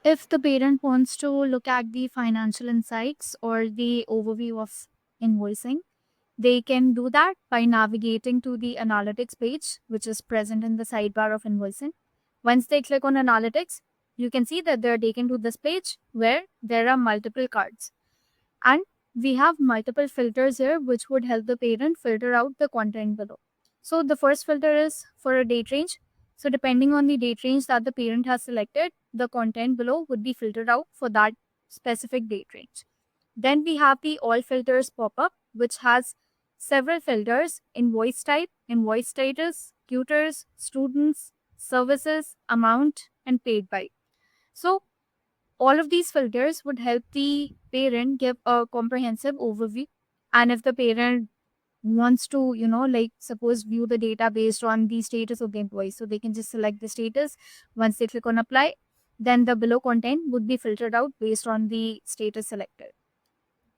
If the parent wants to look at the financial insights or the overview of invoicing, they can do that by navigating to the analytics page, which is present in the sidebar of invoicing. Once they click on analytics, you can see that they're taken to this page where there are multiple cards. And we have multiple filters here, which would help the parent filter out the content below. So the first filter is for a date range. So depending on the date range that the parent has selected, the content below would be filtered out for that specific date range. Then we have the all filters pop-up, which has several filters: invoice type, invoice status, tutors, students, services, amount, and paid by. So all of these filters would help the parent give a comprehensive overview. And if the parent wants to, like suppose view the data based on the status of the invoice, so they can just select the status. Once they click on apply, then the below content would be filtered out based on the status selected.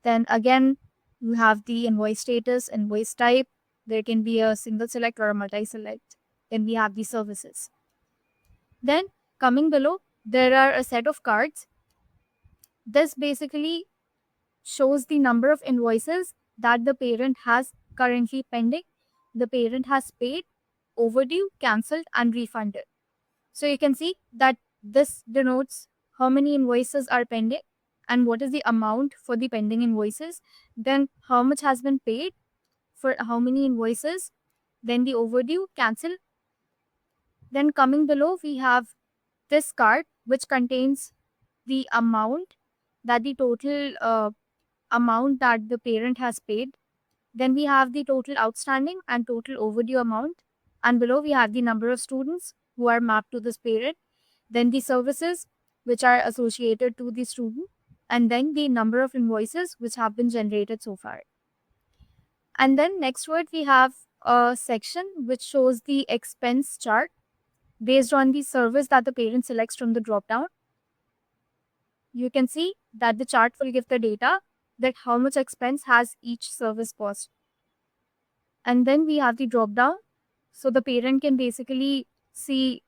Then again, you have the invoice status, invoice type. There can be a single select or a multi select. Then we have the services. Then coming below, there are a set of cards. This basically shows the number of invoices that the parent has currently pending, the parent has paid, overdue, cancelled, and refunded. So you can see that this denotes how many invoices are pending and what is the amount for the pending invoices, then how much has been paid for how many invoices, then the overdue, cancel. Then coming below, we have this card which contains the amount that the total amount that the parent has paid. Then we have the total outstanding and total overdue amount. And below we have the number of students who are mapped to this parent. Then the services which are associated to the student. And then the number of invoices which have been generated so far. And then next word we have a section which shows the expense chart based on the service that the parent selects from the drop down. You can see that the chart will give the data that how much expense has each service cost. And then we have the drop down. So the parent can basically see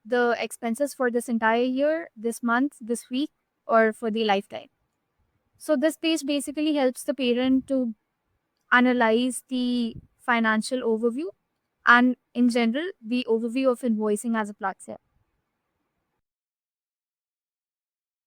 the expenses for this entire year, this month, this week, or for the lifetime. So this page basically helps the parent to analyze the financial overview and in general the overview of invoicing as a platform.